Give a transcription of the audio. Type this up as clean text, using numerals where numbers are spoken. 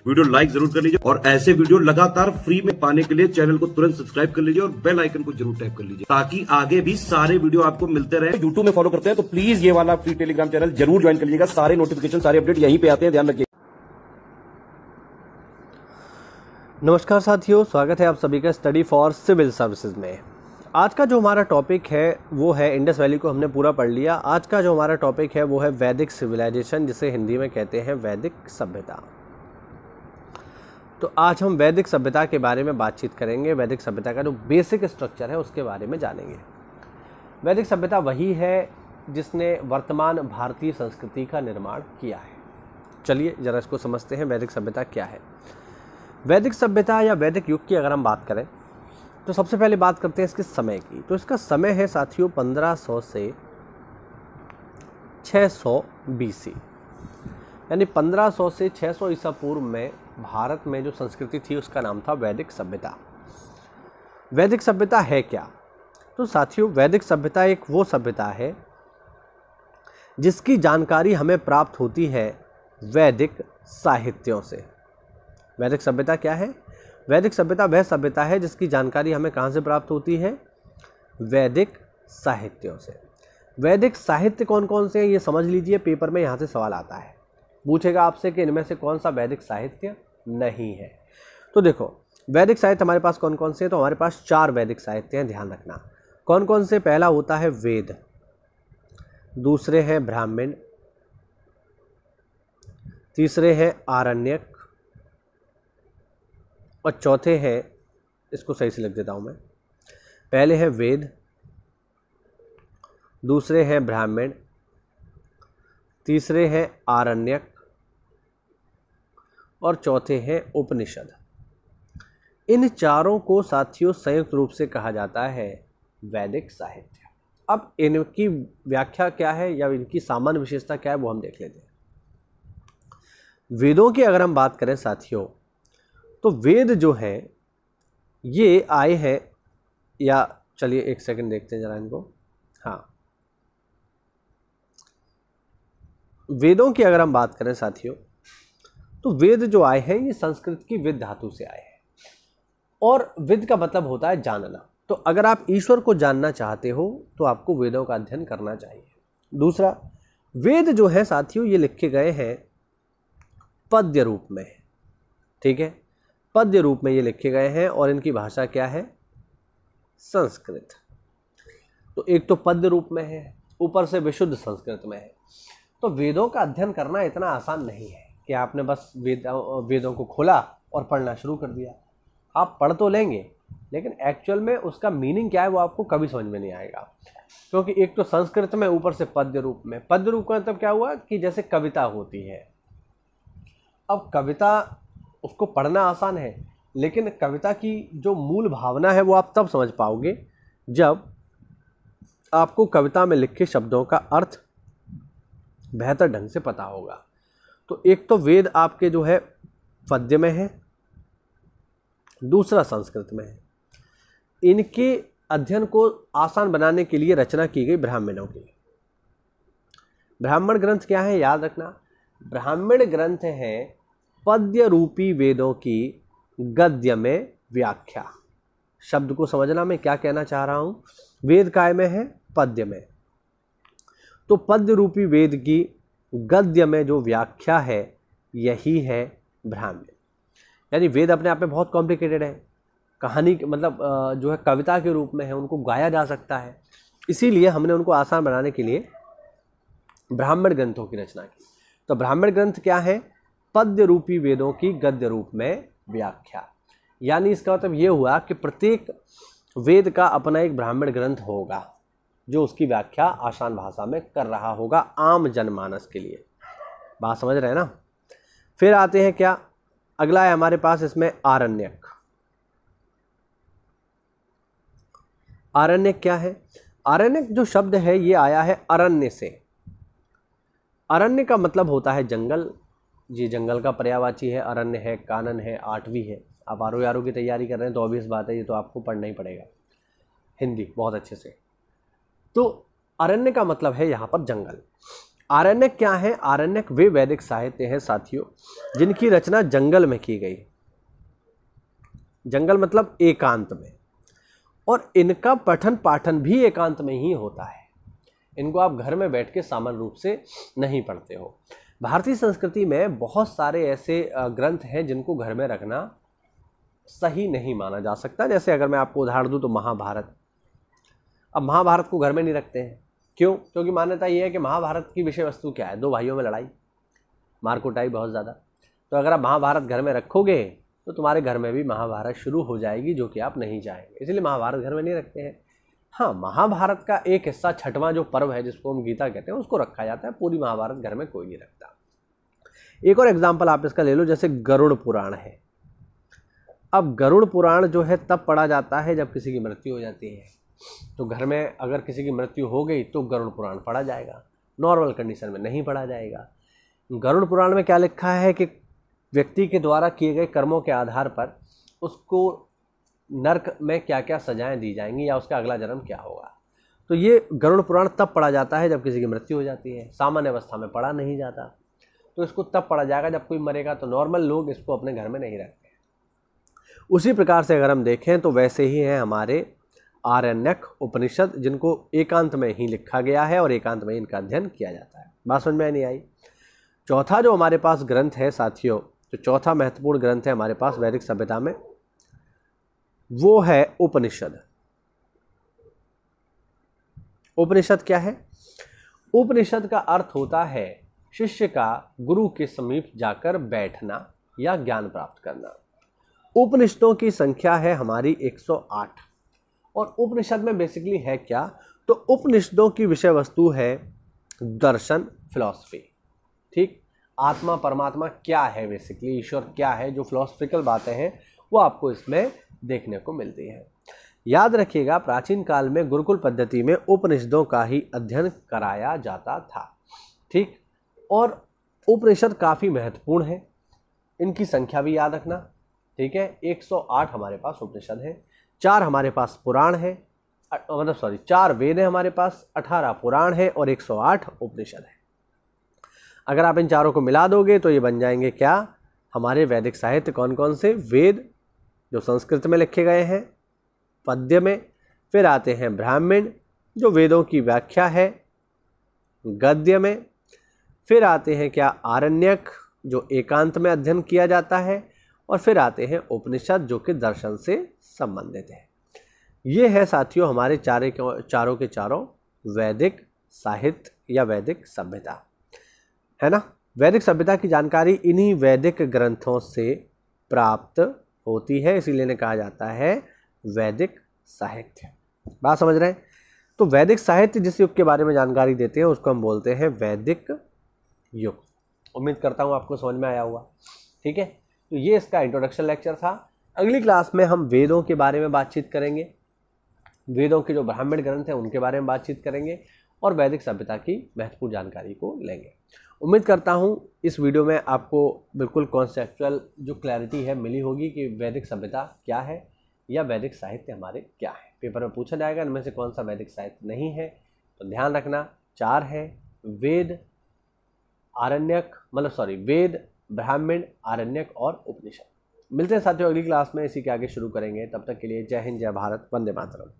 Video like जरूर कर लीजिए और ऐसे वीडियो लगातार फ्री में पाने के लिए चैनल को तुरंत सब्सक्राइब कर लीजिए और बेल आइकन को जरूर टैप कर लीजिए ताकि आगे भी सारे वीडियो आपको मिलते रहे। यूट्यूब में फॉलो करते हैं तो प्लीज ये वाला फ्री टेलीग्राम चैनल जरूर ज्वाइन कर लीजिएगा। सारे नोटिफिकेशन सारे अपडेट यहीं पे आते हैं, ध्यान रखिए। नमस्कार साथियों, स्वागत है आप सभी का स्टडी फॉर सिविल सर्विसेज में। आज का जो हमारा टॉपिक है वो है इंडस वैली को हमने पूरा पढ़ लिया। आज का जो हमारा टॉपिक है वो है वैदिक सिविलाइजेशन, जिसे हिंदी में कहते हैं वैदिक सभ्यता। तो आज हम वैदिक सभ्यता के बारे में बातचीत करेंगे। वैदिक सभ्यता का जो बेसिक स्ट्रक्चर है उसके बारे में जानेंगे। वैदिक सभ्यता वही है जिसने वर्तमान भारतीय संस्कृति का निर्माण किया है। चलिए जरा इसको समझते हैं, वैदिक सभ्यता क्या है। वैदिक सभ्यता या वैदिक युग की अगर हम बात करें तो सबसे पहले बात करते हैं इसके समय की। तो इसका समय है साथियों 1500 से 600 BC, यानी 1500 से 600 ईसा पूर्व में भारत में जो संस्कृति थी उसका नाम था वैदिक सभ्यता। वैदिक सभ्यता है क्या? तो साथियों वैदिक सभ्यता एक वो सभ्यता है जिसकी जानकारी हमें प्राप्त होती है वैदिक साहित्यों से। वैदिक सभ्यता क्या है? वैदिक सभ्यता वह सभ्यता है जिसकी जानकारी हमें कहाँ से प्राप्त होती है? वैदिक साहित्यों से। वैदिक साहित्य कौन कौन से हैं ये समझ लीजिए, पेपर में यहाँ से सवाल आता है, पूछेगा आपसे कि इनमें से कौन सा वैदिक साहित्य नहीं है। तो देखो वैदिक साहित्य हमारे पास कौन कौन से हैं। तो हमारे पास 4 वैदिक साहित्य हैं, ध्यान रखना कौन कौन से। पहला होता है वेद, दूसरे हैं ब्राह्मण, तीसरे हैं आरण्यक और चौथे हैं, इसको सही से लिख देता हूं मैं, पहले है वेद, दूसरे हैं ब्राह्मण, तीसरे हैं आरण्यक और चौथे हैं उपनिषद। इन चारों को साथियों संयुक्त रूप से कहा जाता है वैदिक साहित्य। अब इनकी व्याख्या क्या है या इनकी सामान्य विशेषता क्या है वो हम देख लेते हैं। वेदों की अगर हम बात करें साथियों तो वेद जो हैं ये आए हैं, या चलिए एक सेकंड देखते हैं जरा इनको। हाँ, वेदों की अगर हम बात करें साथियों तो वेद जो आए हैं ये संस्कृत की विद धातु से आए हैं और विद का मतलब होता है जानना। तो अगर आप ईश्वर को जानना चाहते हो तो आपको वेदों का अध्ययन करना चाहिए। दूसरा, वेद जो है साथियों ये लिखे गए हैं पद्य रूप में, ठीक है, पद्य रूप में ये लिखे गए हैं और इनकी भाषा क्या है? संस्कृत। तो एक तो पद्य रूप में है, ऊपर से विशुद्ध संस्कृत में है। तो वेदों का अध्ययन करना इतना आसान नहीं है कि आपने बस वेदों को खोला और पढ़ना शुरू कर दिया। आप पढ़ तो लेंगे लेकिन एक्चुअल में उसका मीनिंग क्या है वो आपको कभी समझ में नहीं आएगा, क्योंकि एक तो संस्कृत में, ऊपर से पद्य रूप में। पद्य रूप का मतलब क्या हुआ कि जैसे कविता होती है। अब कविता उसको पढ़ना आसान है लेकिन कविता की जो मूल भावना है वो आप तब समझ पाओगे जब आपको कविता में लिखे शब्दों का अर्थ बेहतर ढंग से पता होगा। तो एक तो वेद आपके जो है पद्य में है, दूसरा संस्कृत में है। इनके अध्ययन को आसान बनाने के लिए रचना की गई ब्राह्मणों की। ब्राह्मण ग्रंथ क्या है याद रखना, ब्राह्मण ग्रंथ है पद्य रूपी वेदों की गद्य में व्याख्या। शब्द को समझना मैं क्या कहना चाह रहा हूं। वेद काय में है? पद्य में। तो पद्य रूपी वेद की गद्य में जो व्याख्या है यही है ब्राह्मण। यानी वेद अपने आप में बहुत कॉम्प्लिकेटेड है, कहानी मतलब जो है कविता के रूप में है, उनको गाया जा सकता है, इसीलिए हमने उनको आसान बनाने के लिए ब्राह्मण ग्रंथों की रचना की। तो ब्राह्मण ग्रंथ क्या है? पद्य रूपी वेदों की गद्य रूप में व्याख्या। यानी इसका मतलब ये हुआ कि प्रत्येक वेद का अपना एक ब्राह्मण ग्रंथ होगा जो उसकी व्याख्या आसान भाषा में कर रहा होगा आम जनमानस के लिए। बात समझ रहे हैं ना? फिर आते हैं क्या, अगला है हमारे पास इसमें आरण्यक। आरण्यक क्या है? आरण्यक जो शब्द है ये आया है अरण्य से। अरण्य का मतलब होता है जंगल। ये जंगल का पर्यायवाची है, अरण्य है, कानन है, आठवीं है। आप आरओ की तैयारी कर रहे हैं तो ऑब्वियस बात है ये तो आपको पढ़ना ही पड़ेगा हिंदी बहुत अच्छे से। तो अरण्य का मतलब है यहाँ पर जंगल। आरण्यक क्या है? आरण्यक वे वैदिक साहित्य हैं साथियों जिनकी रचना जंगल में की गई। जंगल मतलब एकांत में, और इनका पठन पाठन भी एकांत में ही होता है। इनको आप घर में बैठ के सामान्य रूप से नहीं पढ़ते हो। भारतीय संस्कृति में बहुत सारे ऐसे ग्रंथ हैं जिनको घर में रखना सही नहीं माना जा सकता। जैसे अगर मैं आपको उदाहरण दूं तो महाभारत। अब महाभारत को घर में नहीं रखते हैं, क्यों? क्योंकि मान्यता ये है कि महाभारत की विषय वस्तु क्या है? दो भाइयों में लड़ाई, मार कुटाई बहुत ज़्यादा। तो अगर आप महाभारत घर में रखोगे तो तुम्हारे घर में भी महाभारत शुरू हो जाएगी, जो कि आप नहीं चाहेंगे। इसलिए महाभारत घर में नहीं रखते हैं। हाँ, महाभारत का एक हिस्सा, छठवां जो पर्व है जिसको हम गीता कहते हैं, उसको रखा जाता है। पूरी महाभारत घर में कोई नहीं रखता। एक और एग्जाम्पल आप इसका ले लो, जैसे गरुड़ पुराण है। अब गरुड़ पुराण जो है तब पढ़ा जाता है जब किसी की मृत्यु हो जाती है। तो घर में अगर किसी की मृत्यु हो गई तो गरुड़ पुराण पढ़ा जाएगा, नॉर्मल कंडीशन में नहीं पढ़ा जाएगा। गरुड़ पुराण में क्या लिखा है कि व्यक्ति के द्वारा किए गए कर्मों के आधार पर उसको नरक में क्या क्या सजाएं दी जाएंगी या उसका अगला जन्म क्या होगा। तो ये गरुड़ पुराण तब पढ़ा जाता है जब किसी की मृत्यु हो जाती है। सामान्य अवस्था में पढ़ा नहीं जाता, तो इसको तब पढ़ा जाएगा जब कोई मरेगा। तो नॉर्मल लोग इसको अपने घर में नहीं रखते। उसी प्रकार से अगर हम देखें तो वैसे ही हैं हमारे आरण्यक उपनिषद, जिनको एकांत में ही लिखा गया है और एकांत में इनका अध्ययन किया जाता है। बात समझ में नहीं आई? चौथा जो हमारे पास ग्रंथ है साथियों, जो चौथा महत्वपूर्ण ग्रंथ है हमारे पास वैदिक सभ्यता में, वो है उपनिषद। उपनिषद क्या है? उपनिषद का अर्थ होता है शिष्य का गुरु के समीप जाकर बैठना या ज्ञान प्राप्त करना। उपनिषदों की संख्या है हमारी 108। और उपनिषद में बेसिकली है क्या? तो उपनिषदों की विषय वस्तु है दर्शन, फिलॉसफी। ठीक, आत्मा परमात्मा क्या है, बेसिकली ईश्वर क्या है, जो फिलोसफिकल बातें हैं वो आपको इसमें देखने को मिलती है। याद रखिएगा, प्राचीन काल में गुरुकुल पद्धति में उपनिषदों का ही अध्ययन कराया जाता था। ठीक, और उपनिषद काफ़ी महत्वपूर्ण है, इनकी संख्या भी याद रखना। ठीक है, 108 हमारे पास उपनिषद है, 4 हमारे पास पुराण है, मतलब 4 वेद है हमारे पास, 18 पुराण है और 108 उपनिषद है। अगर आप इन चारों को मिला दोगे तो ये बन जाएंगे क्या? हमारे वैदिक साहित्य। कौन कौन से? वेद जो संस्कृत में लिखे गए हैं पद्य में, फिर आते हैं ब्राह्मण जो वेदों की व्याख्या है गद्य में, फिर आते हैं क्या? आरण्यक जो एकांत में अध्ययन किया जाता है, और फिर आते हैं उपनिषद जो कि दर्शन से संबंधित है। ये है साथियों हमारे चारों के चारों वैदिक साहित्य या वैदिक सभ्यता, है ना। वैदिक सभ्यता की जानकारी इन्हीं वैदिक ग्रंथों से प्राप्त होती है, इसीलिए इन्हें कहा जाता है वैदिक साहित्य। बात समझ रहे हैं? तो वैदिक साहित्य जिस युग के बारे में जानकारी देते हैं उसको हम बोलते हैं वैदिक युग। उम्मीद करता हूँ आपको समझ में आया होगा। ठीक है, तो ये इसका इंट्रोडक्शन लेक्चर था। अगली क्लास में हम वेदों के बारे में बातचीत करेंगे, वेदों के जो ब्राह्मण ग्रंथ हैं उनके बारे में बातचीत करेंगे और वैदिक सभ्यता की महत्वपूर्ण जानकारी को लेंगे। उम्मीद करता हूँ इस वीडियो में आपको बिल्कुल कॉन्सेप्चुअल जो क्लैरिटी है मिली होगी कि वैदिक सभ्यता क्या है या वैदिक साहित्य हमारे क्या है। पेपर में पूछा जाएगा इनमें से कौन सा वैदिक साहित्य नहीं है, तो ध्यान रखना 4 है, वेद, आरण्यक वेद, ब्राह्मण, आरण्यक और उपनिषद। मिलते हैं साथियों अगली क्लास में, इसी के आगे शुरू करेंगे। तब तक के लिए जय हिंद, जय भारत, वंदे मातरम।